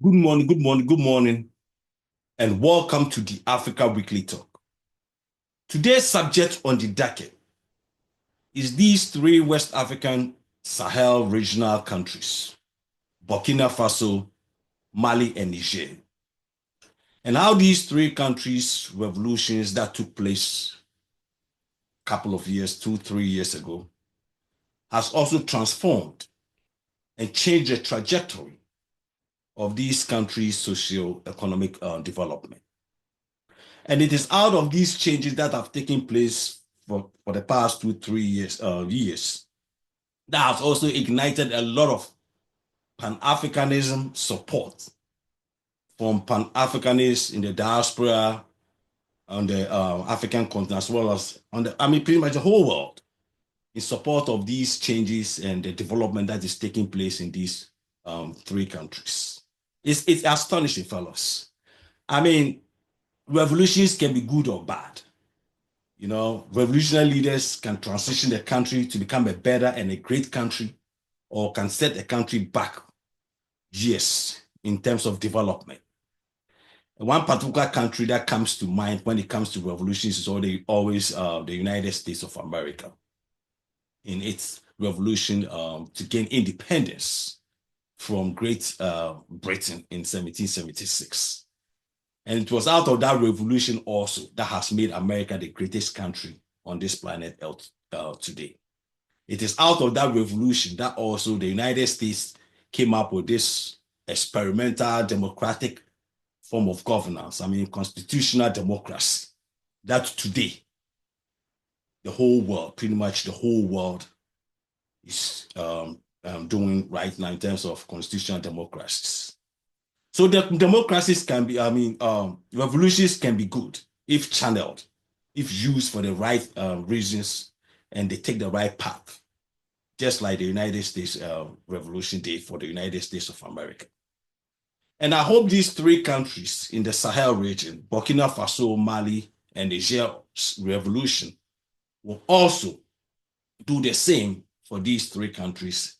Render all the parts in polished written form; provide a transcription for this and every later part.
Good morning, and welcome to the Africa Weekly Talk. Today's subject on the docket is these three West African Sahel regional countries, Burkina Faso, Mali, and Niger, and how these three countries' revolutions that took place a couple of years, 2-3 years ago, has also transformed and changed the trajectory of these countries' socio-economic development. And it is out of these changes that have taken place for the past 2-3 years that has also ignited a lot of Pan-Africanism support from Pan-Africanists in the diaspora on the African continent, as well as pretty much the whole world, in support of these changes and the development that is taking place in these three countries. It's astonishing, fellas. Revolutions can be good or bad. Revolutionary leaders can transition the country to become a better and a great country, or can set a country back years in terms of development. And one particular country that comes to mind when it comes to revolutions is always the United States of America, in its revolution to gain independence from Great Britain in 1776. And it was out of that revolution also that has made America the greatest country on this planet Earth today. It is out of that revolution that also the United States came up with this experimental democratic form of governance, constitutional democracy, that today the whole world, pretty much the whole world, is doing right now in terms of constitutional democracies. So the democracies can be, revolutions can be good if channeled, if used for the right reasons, and they take the right path, just like the United States Revolution did for the United States of America. And I hope these three countries in the Sahel region, Burkina Faso, Mali, and Niger's revolution, will also do the same for these three countries.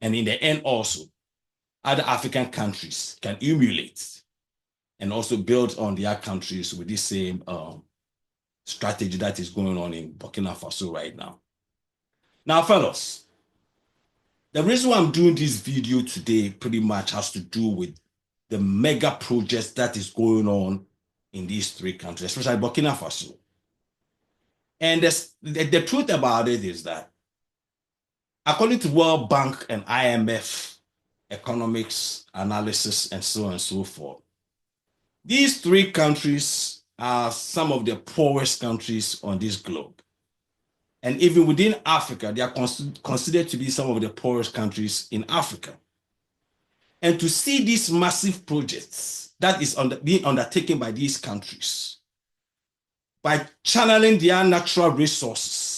And in the end also, other African countries can emulate and also build on their countries with this same strategy that is going on in Burkina Faso right now. Now, fellas, the reason why I'm doing this video today pretty much has to do with the mega projects that is going on in these three countries, especially Burkina Faso. And the truth about it is that, according to World Bank and IMF economics analysis and so on and so forth, these three countries are some of the poorest countries on this globe. And even within Africa, they are considered to be some of the poorest countries in Africa. And to see these massive projects that is being undertaken by these countries, by channeling their natural resources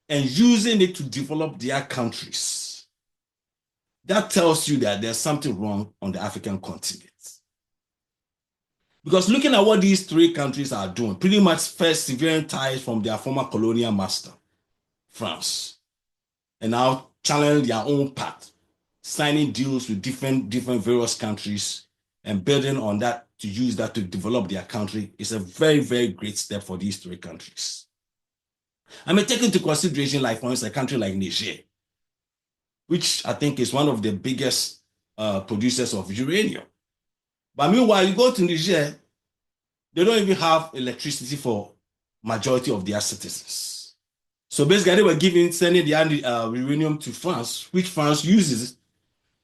and using it to develop their countries, that tells you that there's something wrong on the African continent. Because looking at what these three countries are doing, pretty much first severing ties from their former colonial master, France, and now channeling their own path, signing deals with different various countries and building on that to use that to develop their country is a very, very great step for these three countries. Take into consideration, like, for instance, a country like Niger, which I think is one of the biggest producers of uranium. But meanwhile, you go to Niger, they don't even have electricity for majority of their citizens. So basically, they were sending their uranium to France, which France uses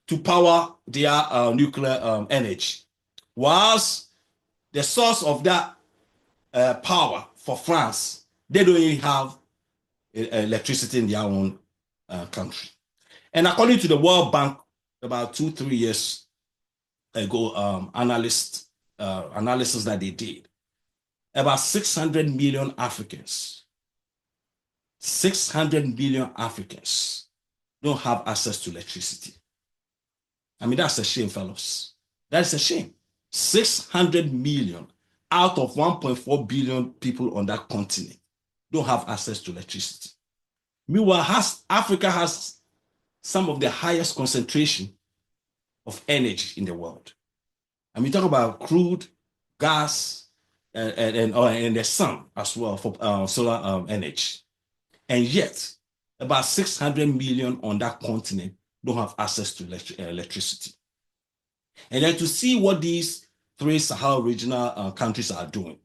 to power their nuclear energy. Whilst the source of that power for France, they don't even have electricity in their own country. And according to the World Bank, about 2-3 years ago, analysis that they did, about 600 million Africans don't have access to electricity. That's a shame, fellows. That's a shame. 600 million out of 1.4 billion people on that continent don't have access to electricity. Meanwhile, Africa has some of the highest concentration of energy in the world. I mean, talk about crude, gas, and the sun as well for solar energy. And yet, about 600 million on that continent don't have access to electricity. And then to see what these three Sahel regional countries are doing,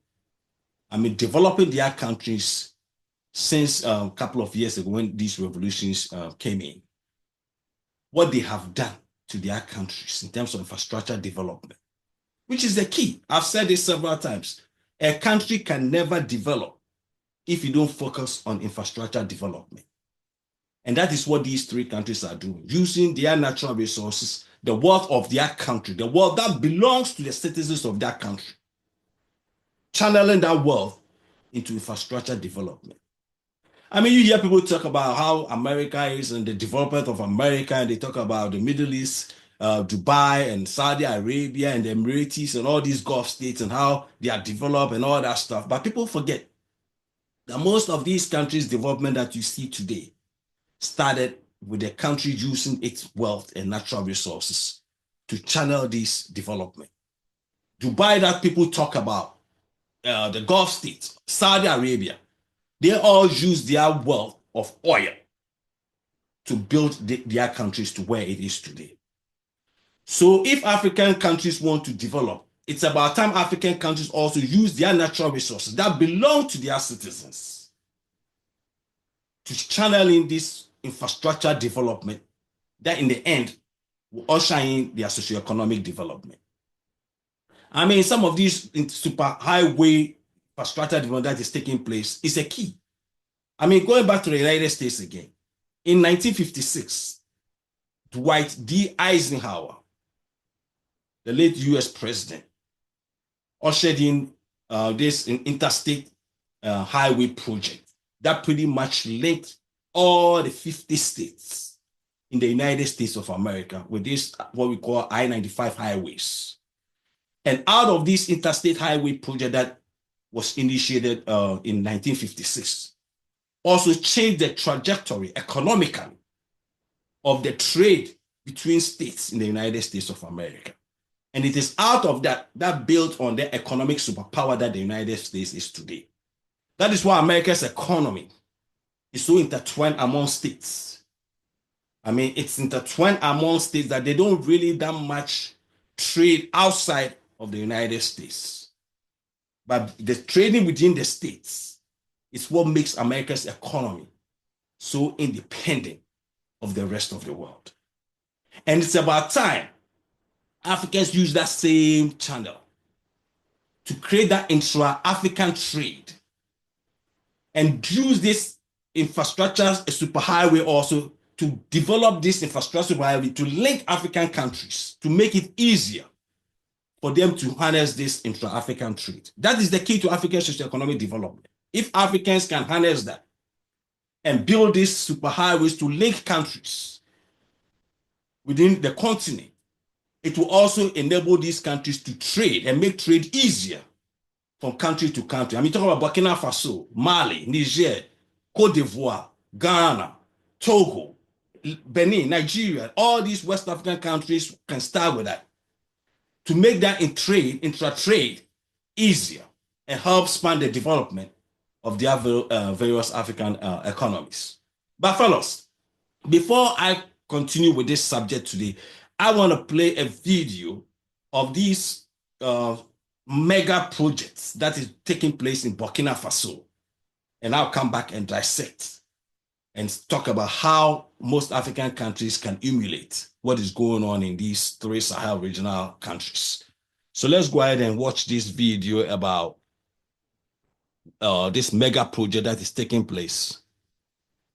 I mean, developing their countries since a couple of years ago when these revolutions came in, what they have done to their countries in terms of infrastructure development, which is the key. I've said this several times. A country can never develop if you don't focus on infrastructure development. And that is what these three countries are doing, using their natural resources, the wealth of their country, the wealth that belongs to the citizens of that country, channeling that wealth into infrastructure development. I mean, you hear people talk about how America is and the development of America, and they talk about the Middle East, Dubai and Saudi Arabia and the Emirates and all these Gulf states and how they are developed and all that stuff. But people forget that most of these countries' development that you see today started with the country using its wealth and natural resources to channel this development. Dubai that people talk about, the Gulf states, Saudi Arabia, they all use their wealth of oil to build their countries to where it is today. So if African countries want to develop, it's about time African countries also use their natural resources that belong to their citizens to channel in this infrastructure development that in the end will usher in their socioeconomic development. I mean, some of these super highway infrastructure development that is taking place is a key. I mean, going back to the United States again, in 1956, Dwight D. Eisenhower, the late US president, ushered in this interstate highway project that pretty much linked all the 50 states in the United States of America with this, what we call I-95 highways. And out of this interstate highway project that was initiated in 1956, also changed the trajectory economically of the trade between states in the United States of America. And it is out of that built on the economic superpower that the United States is today. That is why America's economy is so intertwined among states. I mean, it's intertwined among states that they don't really that much trade outside of the United States. But the trading within the states is what makes America's economy so independent of the rest of the world. And it's about time Africans use that same channel to create that intra-African trade and use this infrastructure, a superhighway also, to develop this infrastructure superhighway to link African countries, to make it easier for them to harness this intra-African trade. That is the key to African socio-economic development. If Africans can harness that and build these superhighways to link countries within the continent, it will also enable these countries to trade and make trade easier from country to country. I mean, talking about Burkina Faso, Mali, Niger, Cote d'Ivoire, Ghana, Togo, Benin, Nigeria, all these West African countries can start with that to make that intra-trade easier and help span the development of their various African economies. But fellas, before I continue with this subject today, I want to play a video of these mega projects that is taking place in Burkina Faso. And I'll come back and dissect and talk about how most African countries can emulate what is going on in these three Sahel regional countries. So let's go ahead and watch this video about this mega project that is taking place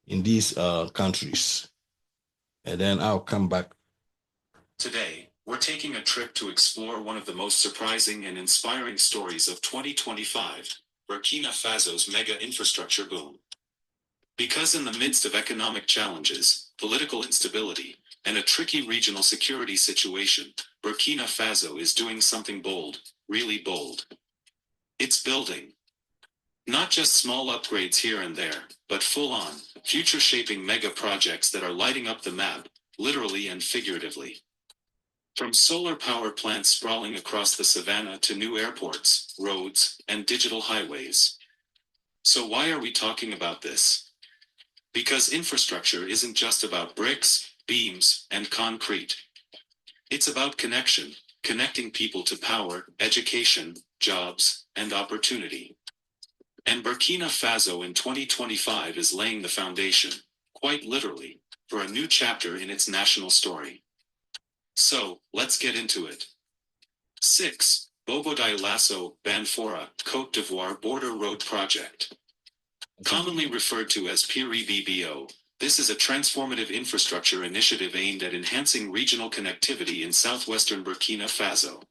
in these countries. And then I'll come back. Today, we're taking a trip to explore one of the most surprising and inspiring stories of 2025, Burkina Faso's mega infrastructure boom. Because in the midst of economic challenges, political instability, and a tricky regional security situation, Burkina Faso is doing something bold, really bold. It's building. Not just small upgrades here and there, but full-on, future-shaping mega projects that are lighting up the map, literally and figuratively. From solar power plants sprawling across the savannah to new airports, roads, and digital highways. So why are we talking about this? Because infrastructure isn't just about bricks, beams, and concrete. It's about connection, connecting people to power, education, jobs, and opportunity. And Burkina Faso in 2025 is laying the foundation, quite literally, for a new chapter in its national story. So, let's get into it. 6. Bobo-Dioulasso, Banfora, Côte d'Ivoire Border Road Project. Commonly referred to as PIRI-BBO, this is a transformative infrastructure initiative aimed at enhancing regional connectivity in southwestern Burkina Faso.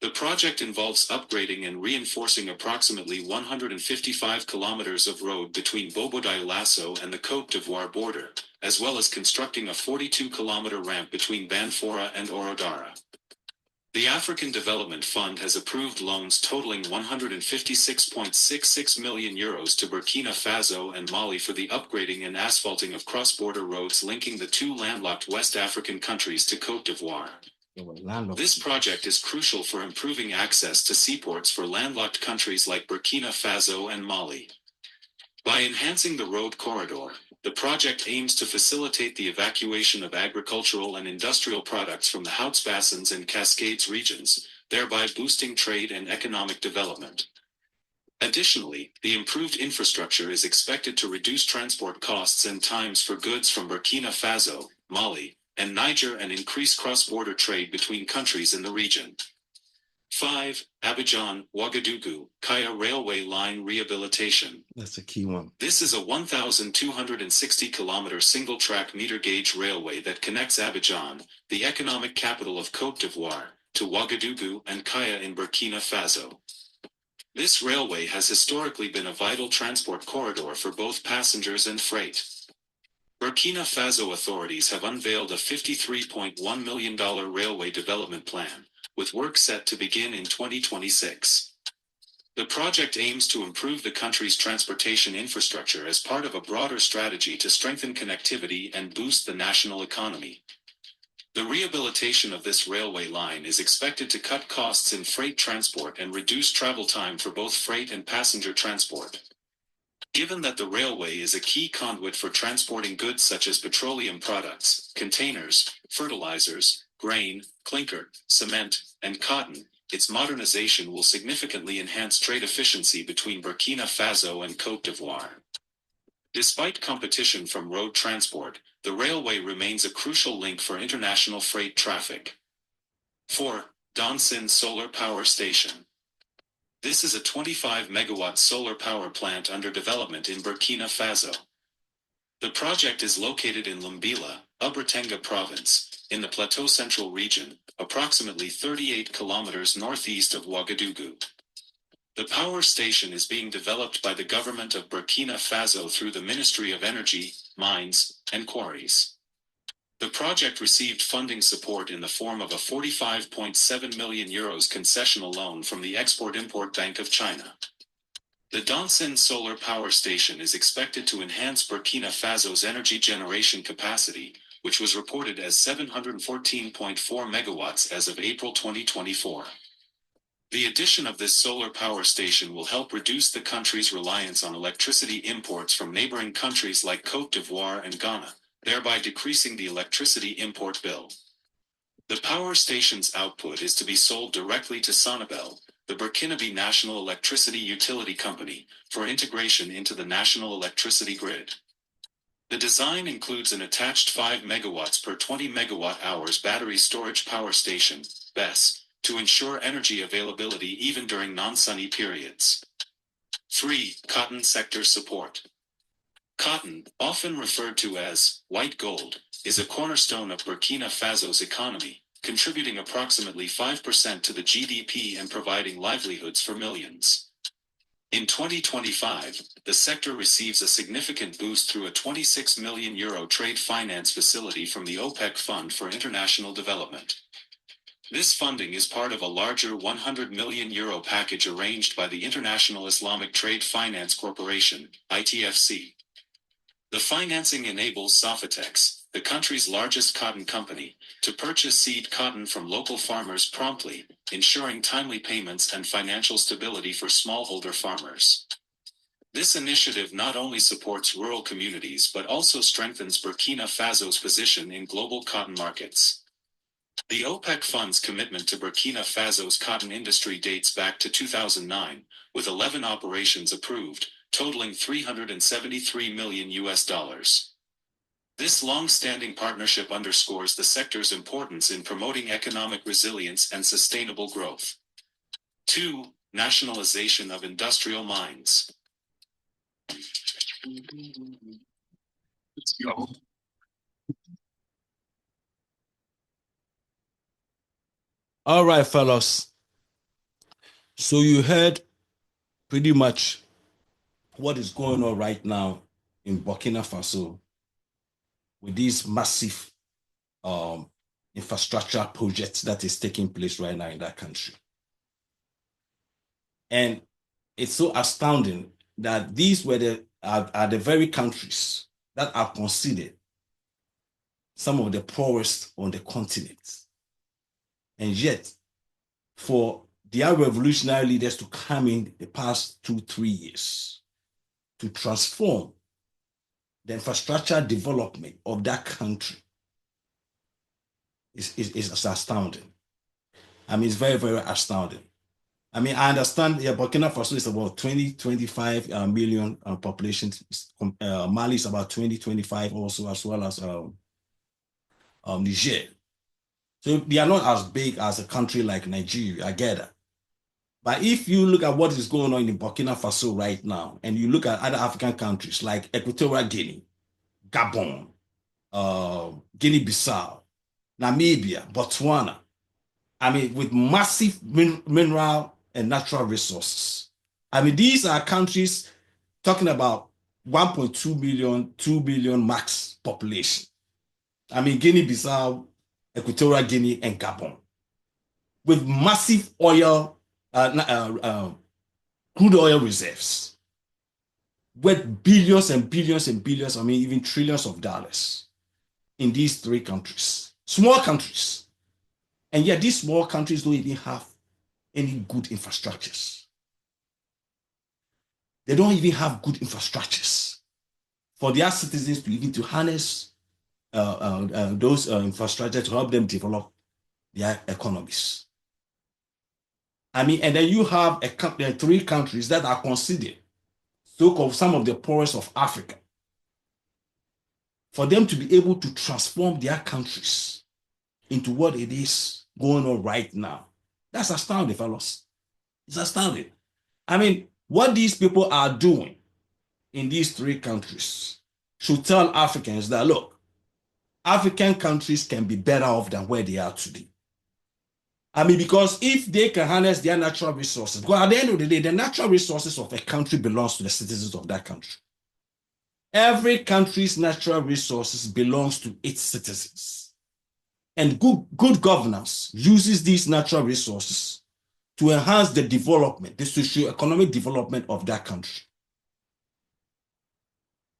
The project involves upgrading and reinforcing approximately 155 kilometers of road between Bobo-Dioulasso and the Côte d'Ivoire border, as well as constructing a 42-kilometer ramp between Banfora and Orodara. The African Development Fund has approved loans totaling €156.66 million to Burkina Faso and Mali for the upgrading and asphalting of cross-border roads linking the two landlocked West African countries to Côte d'Ivoire. This project is crucial for improving access to seaports for landlocked countries like Burkina Faso and Mali. By enhancing the road corridor, the project aims to facilitate the evacuation of agricultural and industrial products from the Hauts Bassins and Cascades regions, thereby boosting trade and economic development. Additionally, the improved infrastructure is expected to reduce transport costs and times for goods from Burkina Faso, Mali, and Niger and increase cross-border trade between countries in the region. 5. Abidjan, Ouagadougou, Kaya Railway Line Rehabilitation. That's a key one. This is a 1,260-kilometer single-track meter-gauge railway that connects Abidjan, the economic capital of Côte d'Ivoire, to Ouagadougou and Kaya in Burkina Faso. This railway has historically been a vital transport corridor for both passengers and freight. Burkina Faso authorities have unveiled a $53.1 million railway development plan, with work set to begin in 2026. The project aims to improve the country's transportation infrastructure as part of a broader strategy to strengthen connectivity and boost the national economy. The rehabilitation of this railway line is expected to cut costs in freight transport and reduce travel time for both freight and passenger transport. Given that the railway is a key conduit for transporting goods such as petroleum products, containers, fertilizers, grain, clinker, cement, and cotton, its modernization will significantly enhance trade efficiency between Burkina Faso and Côte d'Ivoire. Despite competition from road transport, the railway remains a crucial link for international freight traffic. 4. Donsin Solar Power Station. This is a 25-megawatt solar power plant under development in Burkina Faso. The project is located in Lumbila, Ubratenga Province, in the Plateau Central region, approximately 38 kilometers northeast of Ouagadougou. The power station is being developed by the government of Burkina Faso through the Ministry of Energy, Mines, and Quarries. The project received funding support in the form of a €45.7 million concessional loan from the Export-Import Bank of China. The Donsin Solar Power Station is expected to enhance Burkina Faso's energy generation capacity, which was reported as 714.4 megawatts as of April 2024. The addition of this solar power station will help reduce the country's reliance on electricity imports from neighboring countries like Côte d'Ivoire and Ghana, thereby decreasing the electricity import bill. The power station's output is to be sold directly to Sonabel, the Burkinabe National Electricity Utility Company, for integration into the national electricity grid. The design includes an attached 5 megawatts per 20 megawatt-hours battery storage power station, BESS, to ensure energy availability even during non-sunny periods. 3. Cotton sector support. Cotton, often referred to as white gold, is a cornerstone of Burkina Faso's economy, contributing approximately 5% to the GDP and providing livelihoods for millions. In 2025, the sector receives a significant boost through a €26 million trade finance facility from the OPEC Fund for International Development. This funding is part of a larger €100 million package arranged by the International Islamic Trade Finance Corporation, ITFC. The financing enables Sofatex, the country's largest cotton company, to purchase seed cotton from local farmers promptly, ensuring timely payments and financial stability for smallholder farmers. This initiative not only supports rural communities but also strengthens Burkina Faso's position in global cotton markets. The OPEC Fund's commitment to Burkina Faso's cotton industry dates back to 2009, with 11 operations approved, totaling $373 million. This long-standing partnership underscores the sector's importance in promoting economic resilience and sustainable growth. 2. Nationalization of industrial mines. Let's go. All right, fellas. So you heard pretty much what is going on right now in Burkina Faso with these massive infrastructure projects that is taking place right now in that country. And it's so astounding that these were are the very countries that are considered some of the poorest on the continent. And yet, for their revolutionary leaders to come in the past 2-3 years to transform the infrastructure development of that country is astounding. I mean, it's very, very astounding. I mean, I understand Burkina Faso is about 20-25 million population. Mali is about 20-25 also, as well as Niger. So they are not as big as a country like Nigeria, I get that. But if you look at what is going on in Burkina Faso right now, and you look at other African countries like Equatorial Guinea, Gabon, Guinea-Bissau, Namibia, Botswana, I mean, with massive mineral and natural resources. I mean, these are countries talking about 1.2 billion, 2 billion max population. I mean, Guinea-Bissau, Equatorial Guinea, and Gabon, with massive oil, crude oil reserves, with billions and billions and billions, I mean, even trillions of dollars in these three countries, small countries. And yet these small countries don't even have any good infrastructures. They don't even have good infrastructures for their citizens to even to harness those infrastructure to help them develop their economies. I mean, and then you have three countries that are considered so-called some of the poorest of Africa. For them to be able to transform their countries into what it is going on right now, that's astounding, fellas. It's astounding. I mean, what these people are doing in these three countries should tell Africans that, look, African countries can be better off than where they are today. I mean, because if they can harness their natural resources, because at the end of the day, the natural resources of a country belongs to the citizens of that country. Every country's natural resources belongs to its citizens. And good governance uses these natural resources to enhance the development, the socio-economic development of that country.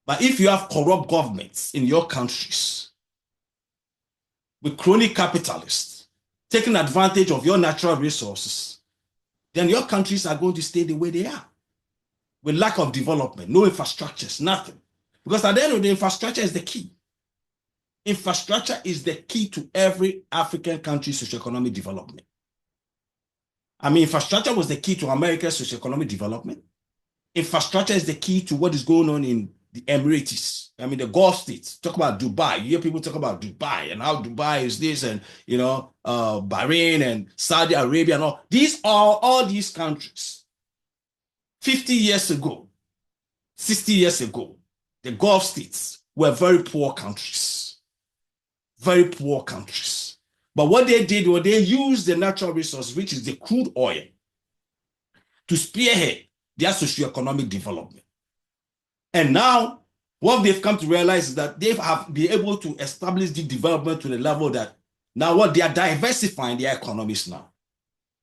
But if you have corrupt governments in your countries with crony capitalists taking advantage of your natural resources, then your countries are going to stay the way they are, with lack of development, no infrastructures, nothing. Because at the end of the day, infrastructure is the key. Infrastructure is the key to every African country's socioeconomic development. I mean, infrastructure was the key to America's socioeconomic development. Infrastructure is the key to what is going on in the Emirates. I mean, the Gulf states. Talk about Dubai. You hear people talk about Dubai and how Dubai is this, and Bahrain and Saudi Arabia and all. These are all these countries. 50 years ago, 60 years ago, the Gulf states were very poor countries. Very poor countries. But what they did was they used the natural resource, which is the crude oil, to spearhead their socioeconomic development. And now, what they've come to realize is that they have been able to establish the development to the level that now what they are diversifying their economies now.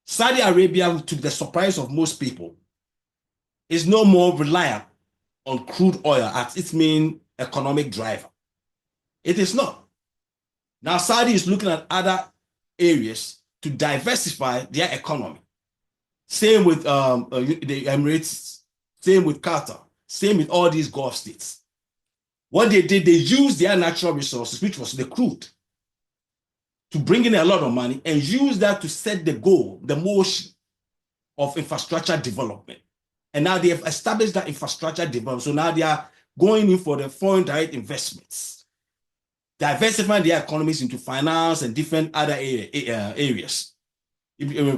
Saudi Arabia, to the surprise of most people, is no more reliant on crude oil as its main economic driver. It is not. Now, Saudi is looking at other areas to diversify their economy. Same with the Emirates, same with Qatar, same with all these Gulf states. What they did, they used their natural resources, which was the crude, to bring in a lot of money and use that to set the goal, the motion of infrastructure development. And now they have established that infrastructure development. So now they are going in for the foreign direct investments, diversifying their economies into finance and different other areas.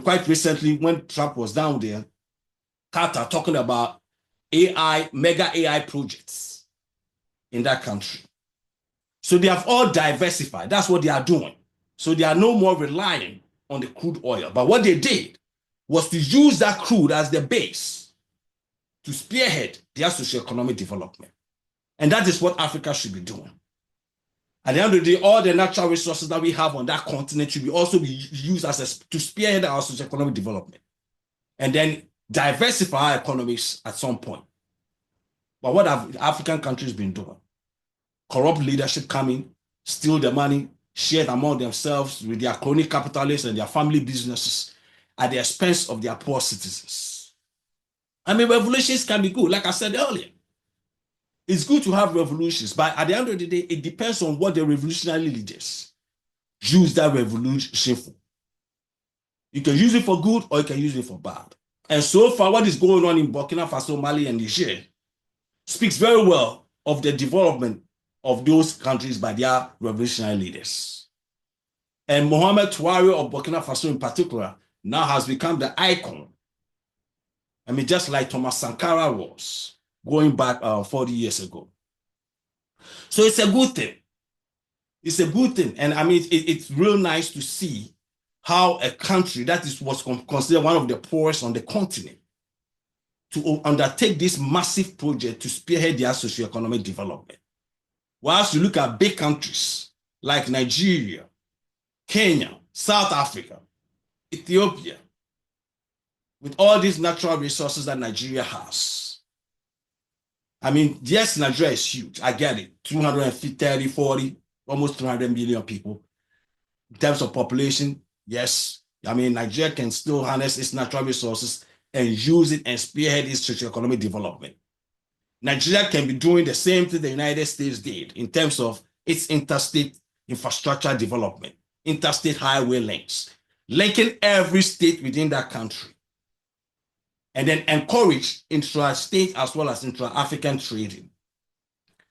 Quite recently, when Trump was down there, Qatar talking about AI, mega AI projects in that country. So they have all diversified. That's what they are doing. So they are no more relying on the crude oil. But what they did was to use that crude as the base to spearhead their socio-economic development. And that is what Africa should be doing. At the end of the day, all the natural resources that we have on that continent should also be used to spearhead our socio-economic development. And then diversify our economies at some point. But what have African countries been doing? Corrupt leadership coming, steal the money, share it among themselves with their crony capitalists and their family businesses at the expense of their poor citizens. I mean, revolutions can be good, like I said earlier. It's good to have revolutions, but at the end of the day, it depends on what the revolutionary leaders use that revolution for. You can use it for good or you can use it for bad. And so far, what is going on in Burkina Faso, Mali, and Niger speaks very well of the development of those countries by their revolutionary leaders. And Mohamed Touare of Burkina Faso in particular now has become the icon. I mean, just like Thomas Sankara was going back 40 years ago. So it's a good thing. It's a good thing. And I mean, it's real nice to see how a country that was considered one of the poorest on the continent to undertake this massive project to spearhead their socio-economic development. Whilst you look at big countries like Nigeria, Kenya, South Africa, Ethiopia, with all these natural resources that Nigeria has. I mean, yes, Nigeria is huge. I get it. 230, 40, almost 300 million people. In terms of population, yes. I mean, Nigeria can still harness its natural resources and use it and spearhead its socio-economic development. Nigeria can be doing the same thing the United States did in terms of its interstate infrastructure development, interstate highway links, linking every state within that country, and then encourage intra-state as well as intra-African trading.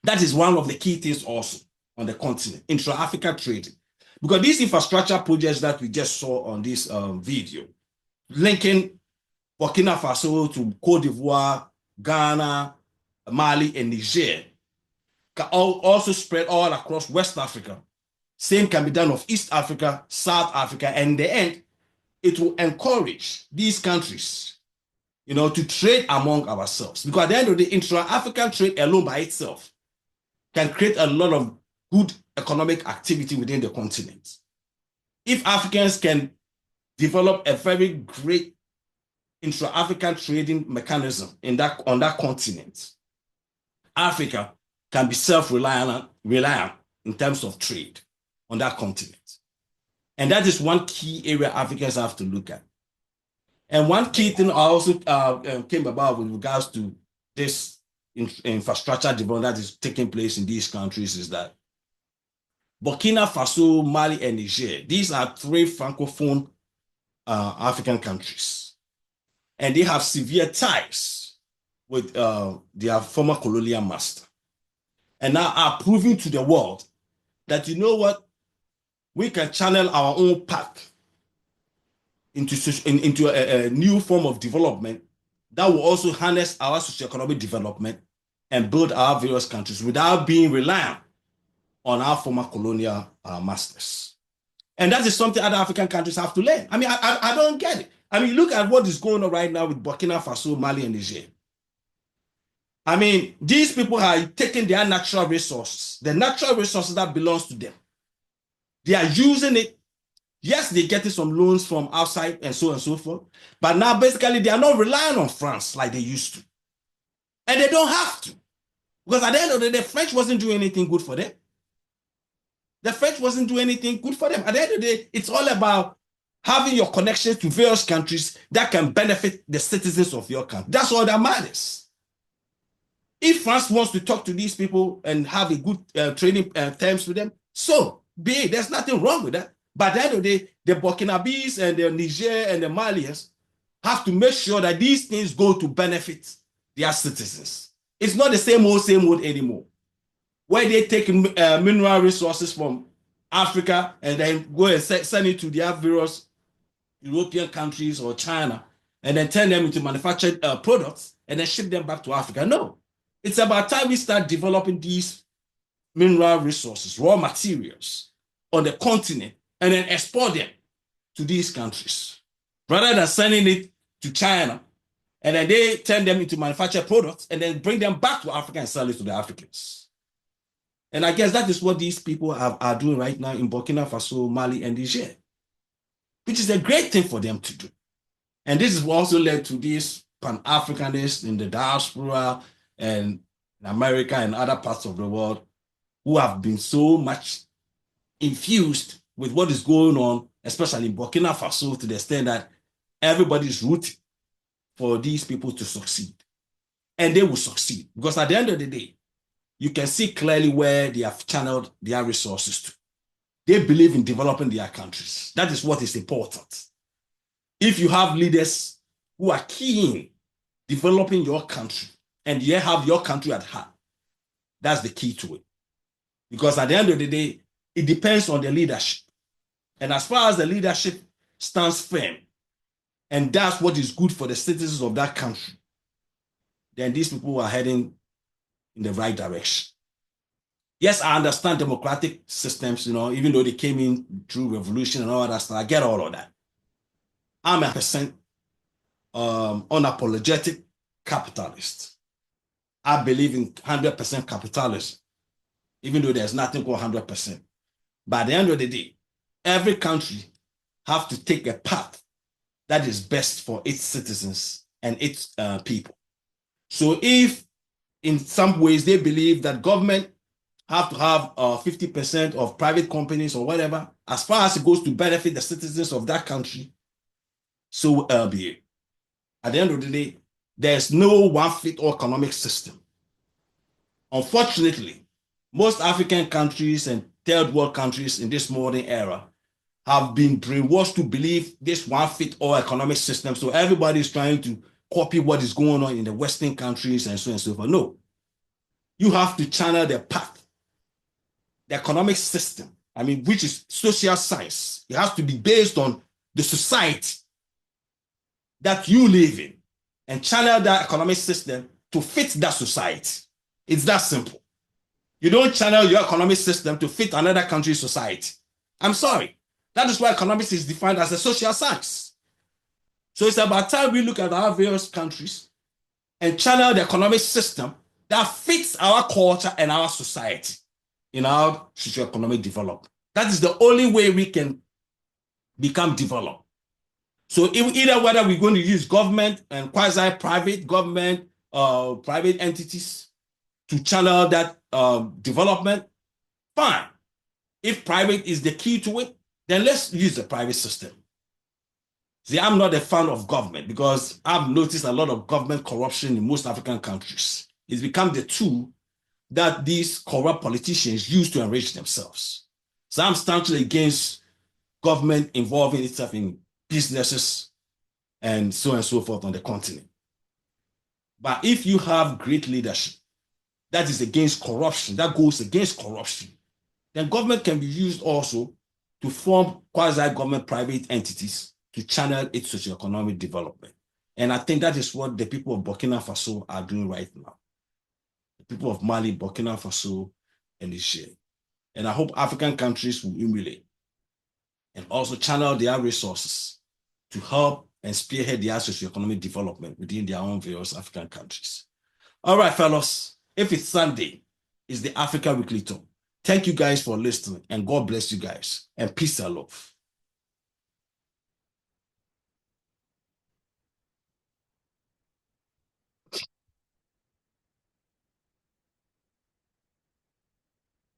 That is one of the key things also on the continent, intra-African trading. Because these infrastructure projects that we just saw on this video, linking Burkina Faso to Cote d'Ivoire, Ghana, Mali, and Niger, can also spread all across West Africa. Same can be done of East Africa, South Africa, and in the end, it will encourage these countries, to trade among ourselves. Because at the end of the intra-African trade alone by itself can create a lot of good economic activity within the continent. If Africans can develop a very great intra-African trading mechanism on that continent, Africa can be self-reliant in terms of trade on that continent. And that is one key area Africans have to look at. And one key thing also came about with regards to this infrastructure development that is taking place in these countries is that Burkina Faso, Mali, and Niger, these are three Francophone African countries. And they have severe ties with their former colonial master. And now are proving to the world that, we can channel our own path into a new form of development that will also harness our socioeconomic development and build our various countries without being reliant on our former colonial masters. And that is something other African countries have to learn. I mean, I don't get it. I mean, look at what is going on right now with Burkina Faso, Mali, and Niger. I mean, these people are taking their natural resources, the natural resources that belongs to them. They are using it. Yes, they get some loans from outside and so forth. But now, basically, they are not relying on France like they used to. And they don't have to. Because at the end of the day, French wasn't doing anything good for them. The French wasn't doing anything good for them. At the end of the day, it's all about having your connections to various countries that can benefit the citizens of your country. That's all that matters. If France wants to talk to these people and have a good training terms with them, so be it. There's nothing wrong with that. But at the end of the day, the Burkinabes and the Niger and the Malians have to make sure that these things go to benefit their citizens. It's not the same old anymore, where they take mineral resources from Africa and then go and send it to their various European countries or China and then turn them into manufactured products and then ship them back to Africa. No, it's about time we start developing these mineral resources, raw materials on the continent and then export them to these countries rather than sending it to China and then they turn them into manufactured products and then bring them back to Africa and sell it to the Africans. And I guess that is what these people are doing right now in Burkina Faso, Mali, and Niger, which is a great thing for them to do. And this has also led to these Pan-Africanists in the diaspora and in America and other parts of the world who have been so much infused with what is going on, especially in Burkina Faso, to the extent that everybody is rooting for these people to succeed. And they will succeed because at the end of the day, you can see clearly where they have channeled their resources to. They believe in developing their countries. That is what is important. If you have leaders who are keen developing your country and you have your country at heart, that's the key to it. Because at the end of the day, it depends on the leadership. And as far as the leadership stands firm and that's what is good for the citizens of that country, then these people are heading in the right direction. Yes, I understand democratic systems, even though they came in through revolution and all that stuff. I get all of that. I'm a percent unapologetic capitalist. I believe in 100% capitalism, even though there's nothing called 100%. But at the end of the day, every country have to take a path that is best for its citizens and its people. So if in some ways they believe that government have to have 50% of private companies or whatever, as far as it goes to benefit the citizens of that country, so be it. At the end of the day, there's no one-fit-all economic system. Unfortunately, most African countries and third world countries in this modern era have been brainwashed to believe this one-fit-all economic system. So everybody is trying to copy what is going on in the Western countries and so on and so forth. No, you have to channel the path, the economic system, which is social science. It has to be based on the society that you live in and channel that economic system to fit that society. It's that simple. You don't channel your economic system to fit another country's society. I'm sorry. That is why economics is defined as a social science. So it's about time we look at our various countries and channel the economic system that fits our culture and our society in our socio-economic development. That is the only way we can become developed. So either whether we're going to use government and quasi-private government, private entities to channel that development, fine. If private is the key to it, then let's use the private system. See, I'm not a fan of government because I've noticed a lot of government corruption in most African countries. It's become the tool that these corrupt politicians use to enrich themselves. So I'm staunchly against government involving itself in businesses and so forth on the continent. But if you have great leadership that is against corruption, that goes against corruption, then government can be used also to form quasi-government private entities to channel its socio-economic development. And I think that is what the people of Burkina Faso are doing right now. The people of Mali, Burkina Faso, and Niger. And I hope African countries will emulate and also channel their resources to help and spearhead their socio-economic development within their own various African countries. All right, fellas, if it's Sunday, it's the Africa Weekly Talk. Thank you guys for listening, and God bless you guys, and peace and love.